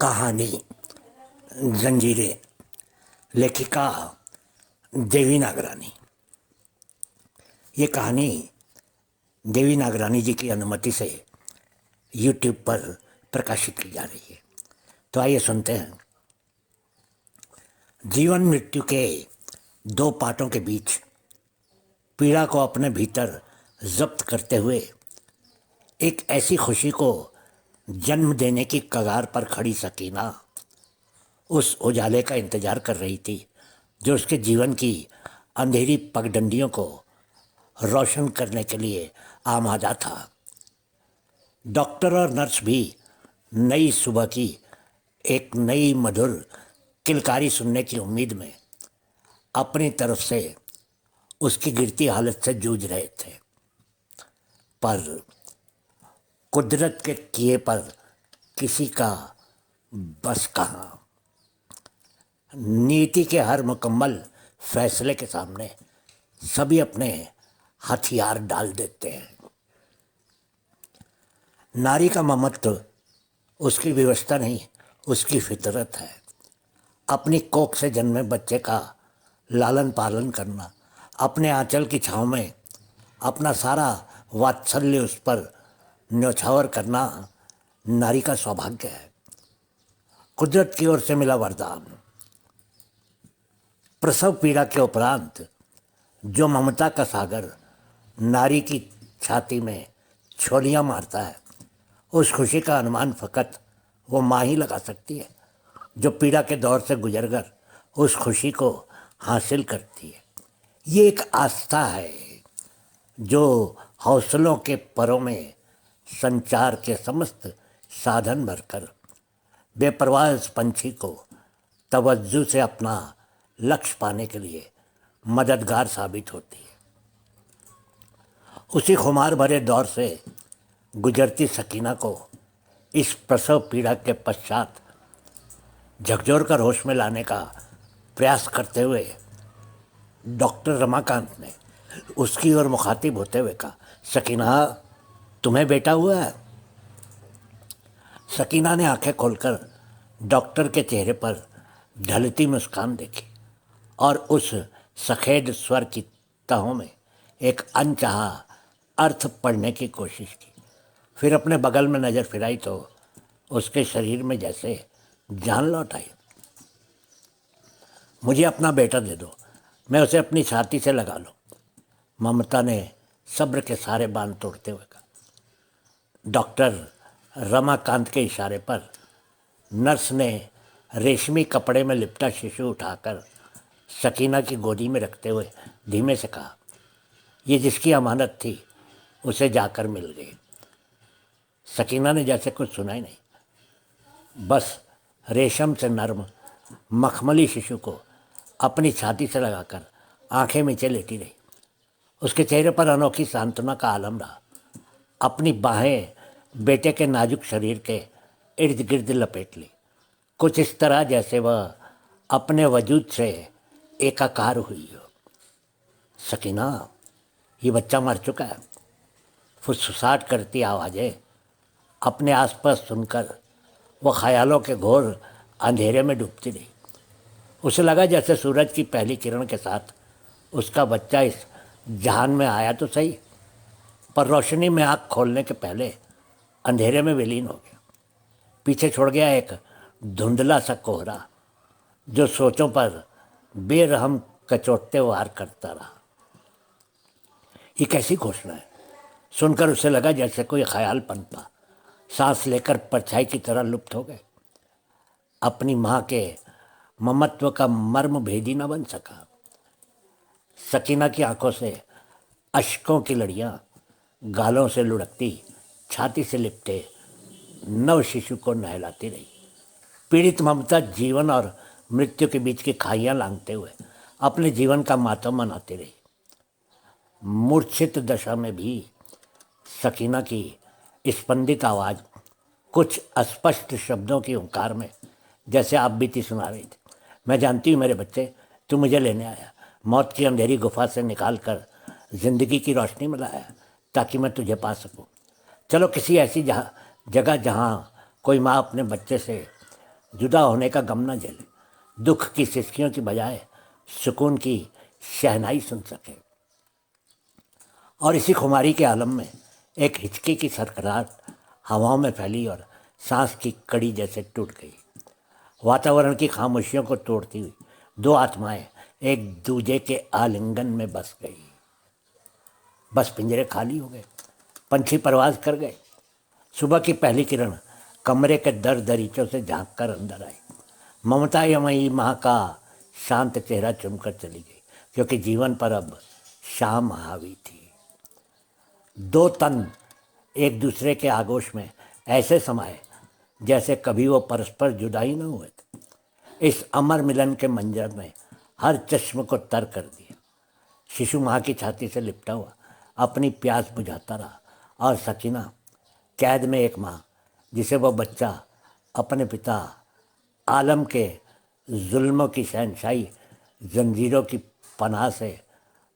कहानी जंजीरें। लेखिका देवी नागरानी। ये कहानी देवी नागरानी जी की अनुमति से यूट्यूब पर प्रकाशित की जा रही है। तो आइए सुनते हैं। जीवन मृत्यु के दो पाटों के बीच पीड़ा को अपने भीतर जब्त करते हुए एक ऐसी खुशी को जन्म देने की कगार पर खड़ी सकीना उस उजाले का इंतजार कर रही थी जो उसके जीवन की अंधेरी पगडंडियों को रोशन करने के लिए आमादा था। डॉक्टर और नर्स भी नई सुबह की एक नई मधुर किलकारी सुनने की उम्मीद में अपनी तरफ से उसकी गिरती हालत से जूझ रहे थे, पर कुदरत के किए पर किसी का बस कहाँ। नीति के हर मुकम्मल फैसले के सामने सभी अपने हथियार डाल देते हैं। नारी का ममत्व उसकी व्यवस्था नहीं, उसकी फितरत है। अपनी कोख से जन्मे बच्चे का लालन पालन करना, अपने आंचल की छाँव में अपना सारा वात्सल्य उस पर न्यौछावर करना नारी का सौभाग्य है, कुदरत की ओर से मिला वरदान। प्रसव पीड़ा के उपरांत जो ममता का सागर नारी की छाती में छोलियां मारता है, उस खुशी का अनुमान फकत वो माँ ही लगा सकती है जो पीड़ा के दौर से गुजरकर उस खुशी को हासिल करती है। ये एक आस्था है जो हौसलों के परों में संचार के समस्त साधन भरकर बेपरवाह इस पंछी को तवज्जो से अपना लक्ष्य पाने के लिए मददगार साबित होती है। उसी खुमार भरे दौर से गुजरती सकीना को इस प्रसव पीड़ा के पश्चात झकझोर कर होश में लाने का प्रयास करते हुए डॉक्टर रमाकांत ने उसकी ओर मुखातिब होते हुए कहा, सकीना, तुम्हें बेटा हुआ है? सकीना ने आंखें खोलकर डॉक्टर के चेहरे पर ढलती मुस्कान देखी और उस सफ़ेद स्वर की तहों में एक अनचाहा अर्थ पढ़ने की कोशिश की। फिर अपने बगल में नज़र फिराई तो उसके शरीर में जैसे जान लौट आई। मुझे अपना बेटा दे दो, मैं उसे अपनी छाती से लगा लूँ, ममता ने सब्र के सारे बांध तोड़ते हुए कहा। डॉक्टर रमाकांत के इशारे पर नर्स ने रेशमी कपड़े में लिपटा शिशु उठाकर सकीना की गोदी में रखते हुए धीमे से कहा, ये जिसकी अमानत थी उसे जाकर मिल गई। सकीना ने जैसे कुछ सुना ही नहीं, बस रेशम से नर्म मखमली शिशु को अपनी छाती से लगाकर आंखें नीचे लेटी रही। उसके चेहरे पर अनोखी सांत्वना का आलम रहा। अपनी बाहें बेटे के नाजुक शरीर के इर्द गिर्द लपेट ली, कुछ इस तरह जैसे वह अपने वजूद से एकाकार हुई हो। सकीना, ये बच्चा मर चुका है। फुसफुसाहट करती आवाज़ें अपने आसपास सुनकर वह ख्यालों के घोर अंधेरे में डूबती रही। उसे लगा जैसे सूरज की पहली किरण के साथ उसका बच्चा इस जहान में आया तो सही, पर रोशनी में आँख खोलने के पहले अंधेरे में विलीन हो गया। पीछे छोड़ गया एक धुंधला सा कोहरा जो सोचों पर बेरहम कचोटते वार करता रहा। ये कैसी घोषणा है? सुनकर उसे लगा जैसे कोई ख्याल पनपा, सांस लेकर परछाई की तरह लुप्त हो गए। अपनी माँ के ममत्व का मर्म भेदी न बन सका। सकीना की आंखों से अश्कों की लड़ियाँ गालों से लुढ़कती छाती से लिपटे नव शिशु को नहलाती रही। पीड़ित ममता जीवन और मृत्यु के बीच की खाइयाँ लांघते हुए अपने जीवन का मातम मनाती रही। मूर्छित दशा में भी सकीना की स्पंदित आवाज़ कुछ अस्पष्ट शब्दों की ओंकार में जैसे आप बीती सुना रही थी। मैं जानती हूँ मेरे बच्चे, तू मुझे लेने आया, मौत की अंधेरी गुफा से निकाल कर जिंदगी की रोशनी में लाया ताकि मैं तुझे पा सकूँ। चलो किसी ऐसी जगह जहाँ कोई माँ अपने बच्चे से जुदा होने का गम न झेले, दुख की सिसकियों की बजाय सुकून की शहनाई सुन सके। और इसी खुमारी के आलम में एक हिचकी की सरकराहट हवाओं में फैली और सांस की कड़ी जैसे टूट गई। वातावरण की खामोशियों को तोड़ती हुई दो आत्माएं एक दूजे के आलिंगन में बस गई। बस पिंजरे खाली हो गए, पंछी परवाज कर गए। सुबह की पहली किरण कमरे के दर दरीचों से झांक कर अंदर आई। ममता यमयी माँ का शांत चेहरा चुमकर चली गई, क्योंकि जीवन पर अब शाम हावी थी। दो तन एक दूसरे के आगोश में ऐसे समाये जैसे कभी वो परस्पर जुदा ही न हुए थे। इस अमर मिलन के मंजर में हर चश्म को तर कर दिया। शिशु माँ की छाती से लिपटा हुआ अपनी प्यास बुझाता रहा, और सकीना कैद में एक माँ जिसे वह बच्चा अपने पिता आलम के जुल्मों की शहनशाही जंजीरों की पनाह से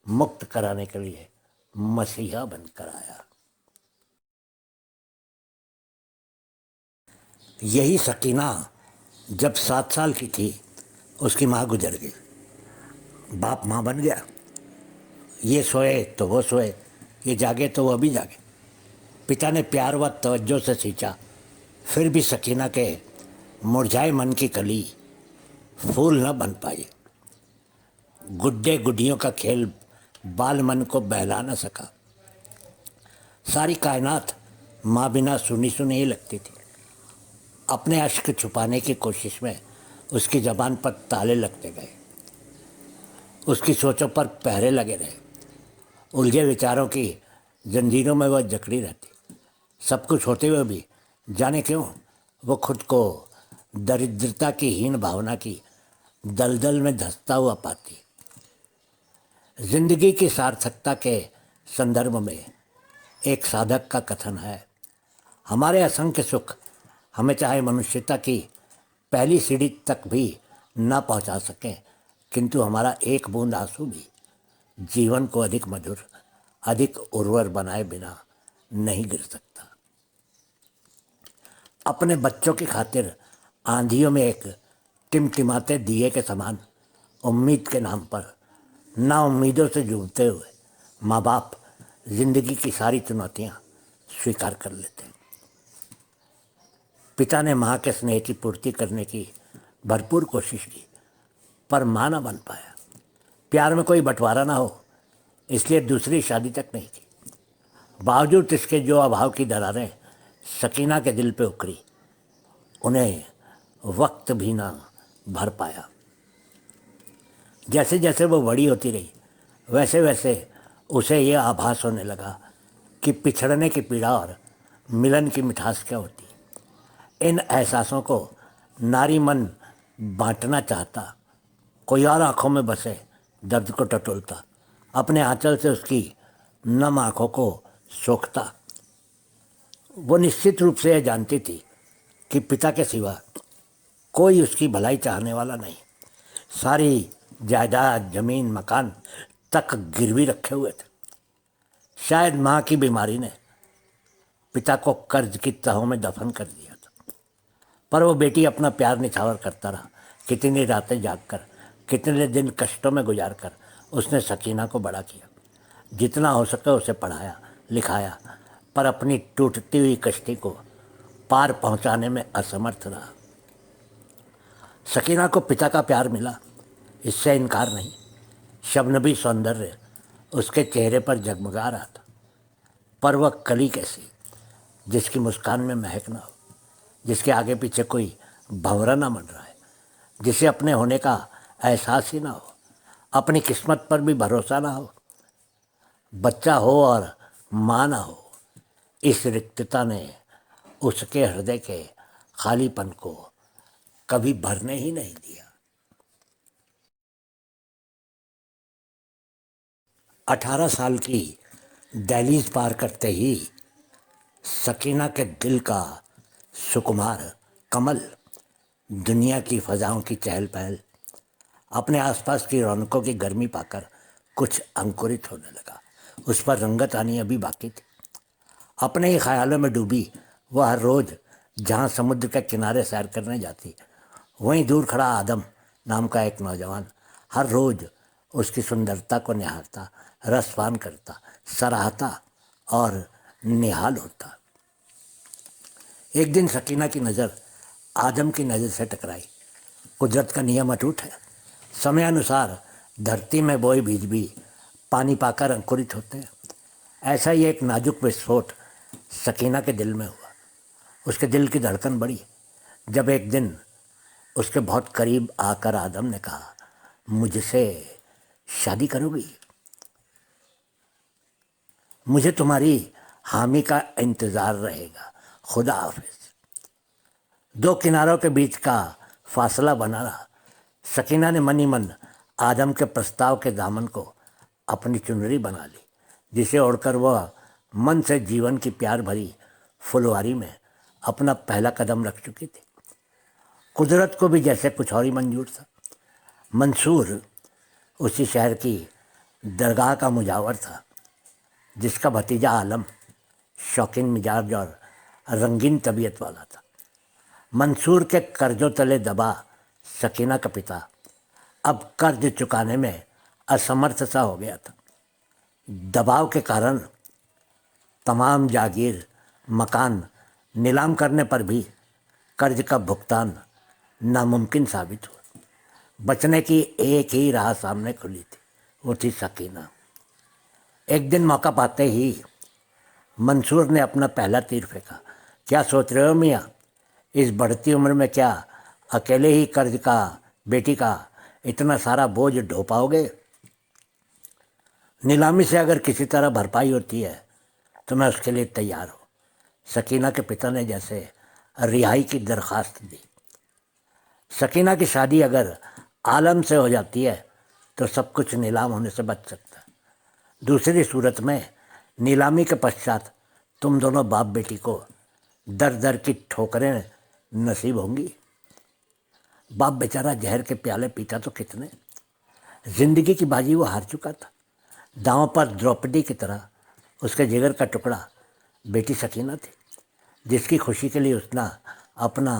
मुक्त कराने के लिए मसीहा बनकर आया। यही सकीना जब 7 साल की थी उसकी माँ गुजर गई। बाप माँ बन गया। ये सोए तो वो सोए, ये जागे तो वह भी जागे। पिता ने प्यार व तवज्जो से सींचा, फिर भी सकीना के मुरझाए मन की कली फूल न बन पाई। गुड्डे गुड्डियों का खेल बाल मन को बहला न सका। सारी कायनात माँ बिना सुनी सुनी ही लगती थी। अपने अश्क छुपाने की कोशिश में उसकी ज़बान पर ताले लगते गए, उसकी सोचों पर पहरे लगे रहे। उलझे विचारों की जंजीरों में वह जकड़ी रहती। सब कुछ होते हुए भी जाने क्यों वो खुद को दरिद्रता की हीन भावना की दलदल में धंसता हुआ पाती। जिंदगी की सार्थकता के संदर्भ में एक साधक का कथन है, हमारे असंख्य सुख हमें चाहे मनुष्यता की पहली सीढ़ी तक भी न पहुंचा सकें, किंतु हमारा एक बूंद आंसू भी जीवन को अधिक मधुर, अधिक उर्वर बनाए बिना नहीं गिर सकता। अपने बच्चों की खातिर आंधियों में एक टिमटिमाते दिए के समान उम्मीद के नाम पर ना उम्मीदों से जूझते हुए माँ बाप जिंदगी की सारी चुनौतियाँ स्वीकार कर लेते हैं। पिता ने माँ के स्नेह की पूर्ति करने की भरपूर कोशिश की, पर माँ न बन पाया। प्यार में कोई बंटवारा ना हो, इसलिए दूसरी शादी तक नहीं की। बावजूद इसके जो अभाव की दरारें सकीना के दिल पे उखड़ी, उन्हें वक्त भी ना भर पाया। जैसे जैसे वो बड़ी होती रही, वैसे वैसे उसे ये आभास होने लगा कि पिछड़ने की पीड़ा और मिलन की मिठास क्या होती है। इन एहसासों को नारी मन बांटना चाहता, कोई और आंखों में बसे दर्द को टटोलता, अपने आंचल से उसकी नम आंखों को सोखता। वो निश्चित रूप से यह जानती थी कि पिता के सिवा कोई उसकी भलाई चाहने वाला नहीं। सारी जायदाद, जमीन, मकान तक गिरवी रखे हुए थे। शायद माँ की बीमारी ने पिता को कर्ज की तहों में दफन कर दिया था, पर वो बेटी अपना प्यार निछावर करता रहा। कितनी रातें जागकर, कितने दिन कष्टों में गुजार कर उसने सकीना को बड़ा किया। जितना हो सके उसे पढ़ाया, लिखाया, पर अपनी टूटती हुई कश्ती को पार पहुंचाने में असमर्थ रहा। सकीना को पिता का प्यार मिला, इससे इनकार नहीं। शबनबी सौंदर्य उसके चेहरे पर जगमगा रहा था, पर वह कली कैसी जिसकी मुस्कान में महक ना हो, जिसके आगे पीछे कोई भंवरा ना बन रहा है, जिसे अपने होने का एहसास ही ना हो, अपनी किस्मत पर भी भरोसा ना हो। बच्चा हो और माँ ना हो, इस रिक्तता ने उसके हृदय के खालीपन को कभी भरने ही नहीं दिया। 18 साल की दहलीज पार करते ही सकीना के दिल का सुकुमार कमल दुनिया की फजाओं की चहल पहल, अपने आसपास की रौनकों की गर्मी पाकर कुछ अंकुरित होने लगा। उस पर रंगत आनी अभी बाकी थी। अपने ही ख्यालों में डूबी वह हर रोज जहाँ समुद्र के किनारे सैर करने जाती, वहीं दूर खड़ा आदम नाम का एक नौजवान हर रोज उसकी सुंदरता को निहारता, रसपान करता, सराहता और निहाल होता। एक दिन सकीना की नज़र आदम की नज़र से टकराई। कुदरत का नियम अटूट है। समय अनुसार धरती में बोए बीज भी पानी पाकर अंकुरित होते हैं। ऐसा ही एक नाजुक विस्फोट सकीना के दिल में हुआ। उसके दिल की धड़कन बढ़ी जब एक दिन उसके बहुत करीब आकर आदम ने कहा, मुझसे शादी करोगी? मुझे तुम्हारी हामी का इंतज़ार रहेगा। खुदा हाफिज। दो किनारों के बीच का फासला बना रहा। सकीना ने मन ही मन आदम के प्रस्ताव के दामन को अपनी चुनरी बना ली, जिसे ओढ़कर वह मन से जीवन की प्यार भरी फुलवारी में अपना पहला कदम रख चुकी थी। कुदरत को भी जैसे कुछ और ही मंजूर था। मंसूर उसी शहर की दरगाह का मुजावर था, जिसका भतीजा आलम शौकीन मिजाज और रंगीन तबीयत वाला था। मंसूर के कर्जों तले दबा सकीना का पिता अब कर्ज चुकाने में असमर्थ सा हो गया था। दबाव के कारण तमाम जागीर, मकान नीलाम करने पर भी कर्ज का भुगतान नामुमकिन साबित हुआ। बचने की एक ही राह सामने खुली थी, वो थी सकीना। एक दिन मौका पाते ही मंसूर ने अपना पहला तीर फेंका। क्या सोच रहे हो मियाँ? इस बढ़ती उम्र में क्या अकेले ही कर्ज का, बेटी का इतना सारा बोझ ढो पाओगे? नीलामी से अगर किसी तरह भरपाई होती है तो मैं उसके लिए तैयार हूँ। सकीना के पिता ने जैसे रिहाई की दरख्वास्त दी। सकीना की शादी अगर आलम से हो जाती है तो सब कुछ नीलाम होने से बच सकता है। दूसरी सूरत में नीलामी के पश्चात तुम दोनों बाप बेटी को दर दर की ठोकरें नसीब होंगी। बाप बेचारा जहर के प्याले पीता तो कितने। जिंदगी की बाजी वो हार चुका था। दांव पर द्रौपदी की तरह उसके जिगर का टुकड़ा बेटी सकीना थी, जिसकी खुशी के लिए उसने अपना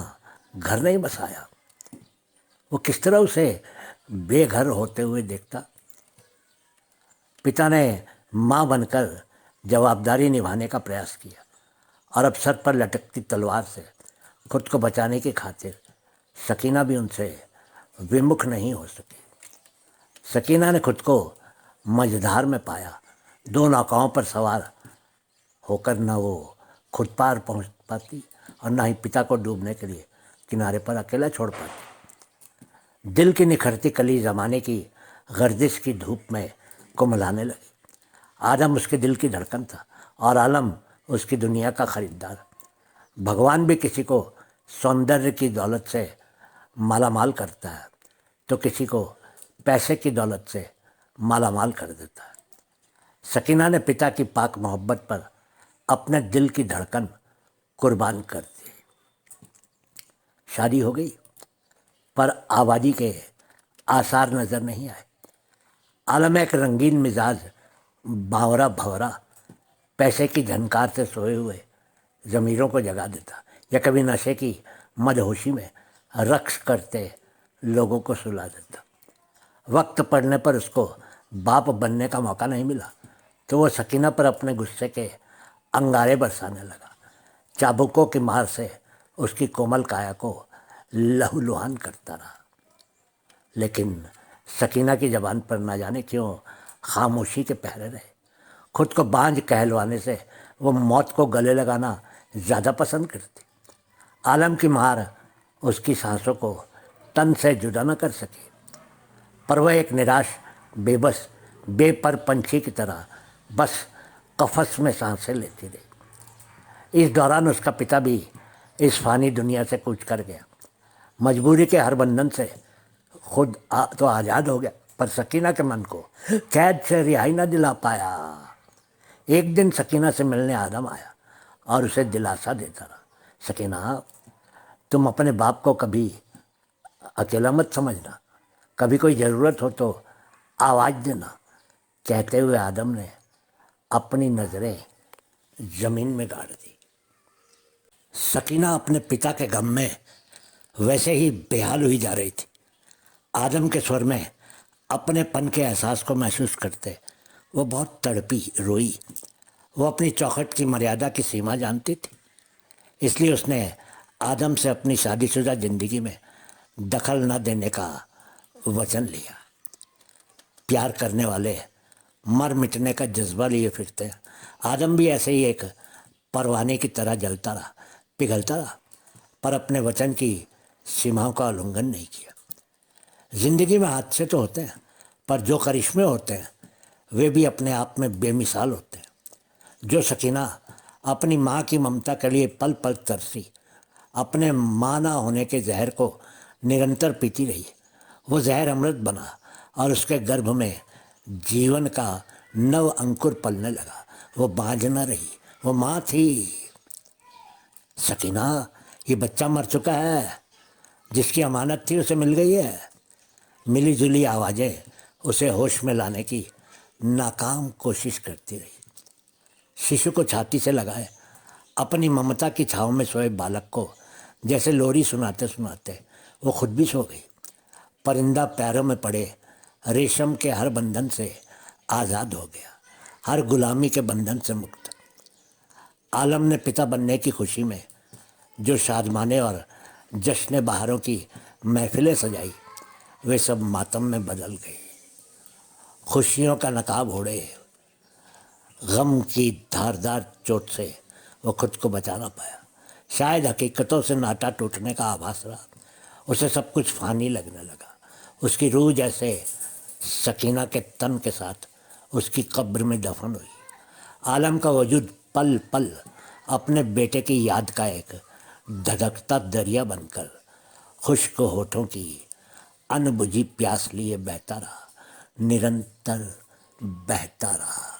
घर नहीं बसाया। वो किस तरह उसे बेघर होते हुए देखता। पिता ने माँ बनकर जवाबदारी निभाने का प्रयास किया और अब सर पर लटकती तलवार से खुद को बचाने की खातिर सकीना भी उनसे विमुख नहीं हो सकी। सकीना ने खुद को मझधार में पाया। दो नौकाओं पर सवार होकर न वो खुद पार पहुंच पाती और न ही पिता को डूबने के लिए किनारे पर अकेला छोड़ पाती। दिल की निखरती कली ज़माने की गर्दिश की धूप में कुमलाने लगी। आदम उसके दिल की धड़कन था और आलम उसकी दुनिया का खरीदार। भगवान भी किसी को सौंदर्य की दौलत से मालामाल करता है तो किसी को पैसे की दौलत से मालामाल कर देता है। सकीना ने पिता की पाक मोहब्बत पर अपने दिल की धड़कन कुर्बान कर दी। शादी हो गई, पर आबादी के आसार नज़र नहीं आए। आलम एक रंगीन मिजाज, बावरा भवरा, पैसे की झनकार से सोए हुए ज़मीरों को जगा देता या कभी नशे की मदहोशी में रक्स करते लोगों को सुला देता। वक्त पड़ने पर उसको बाप बनने का मौका नहीं मिला तो वो सकीना पर अपने गुस्से के अंगारे बरसाने लगा। चाबुकों की मार से उसकी कोमल काया को लहूलुहान करता रहा, लेकिन सकीना की ज़बान पर ना जाने क्यों खामोशी के पहरे रहे। खुद को बांझ कहलवाने से वो मौत को गले लगाना ज़्यादा पसंद करती। आलम की मार उसकी सांसों को तन से जुदा न कर सकी, पर वह एक निराश, बेबस, बेपर पंछी की तरह बस कफस में सांसें लेती रही। इस दौरान उसका पिता भी इस फानी दुनिया से कूच कर गया। मजबूरी के हर बंधन से खुद तो आज़ाद हो गया, पर सकीना के मन को कैद से रिहाई न दिला पाया। एक दिन सकीना से मिलने आदम आया और उसे दिलासा देता रहा, सकीना, तुम अपने बाप को कभी अकेला मत समझना, कभी कोई ज़रूरत हो तो आवाज़ देना। कहते हुए आदम ने अपनी नज़रें ज़मीन में गाड़ दी। सकीना अपने पिता के गम में वैसे ही बेहाल हुई जा रही थी। आदम के स्वर में अपनेपन के एहसास को महसूस करते वो बहुत तड़पी, रोई। वो अपनी चौखट की मर्यादा की सीमा जानती थी, इसलिए उसने आदम से अपनी शादीशुदा जिंदगी में दखल न देने का वचन लिया। प्यार करने वाले मर मिटने का जज्बा लिए फिरते हैं। आदम भी ऐसे ही एक परवाने की तरह जलता रहा, पिघलता रहा, पर अपने वचन की सीमाओं का उल्लंघन नहीं किया। जिंदगी में हादसे तो होते हैं, पर जो करिश्मे होते हैं वे भी अपने आप में बेमिसाल होते हैं। जो सकीना अपनी माँ की ममता के लिए पल पल तरसी, अपने माँ ना होने के जहर को निरंतर पीती रही, वो जहर अमृत बना और उसके गर्भ में जीवन का नव अंकुर पलने लगा। वो बाँझ न रही, वो माँ थी। सकीना, ये बच्चा मर चुका है, जिसकी अमानत थी उसे मिल गई है। मिली जुली आवाज़ें उसे होश में लाने की नाकाम कोशिश करती रही। शिशु को छाती से लगाए अपनी ममता की छाँव में सोए बालक को जैसे लोरी सुनाते सुनाते वो खुद भी सो गई। परिंदा पैरों में पड़े रेशम के हर बंधन से आज़ाद हो गया, हर गुलामी के बंधन से मुक्त। आलम ने पिता बनने की खुशी में जो शादमाने और जश्न बहारों की महफिलें सजाई, वे सब मातम में बदल गई। खुशियों का नकाब ओढ़े गम की धारदार चोट से वो खुद को बचा ना पाया। शायद हकीकतों से नाता टूटने का आभास रहा। उसे सब कुछ फानी लगने लगा। उसकी रूह जैसे सकीना के तन के साथ उसकी कब्र में दफन हुई। आलम का वजूद पल पल अपने बेटे की याद का एक धधकता दरिया बनकर खुश्क होठों की अनबुझी प्यास लिए बहता रहा, निरंतर बहता रहा।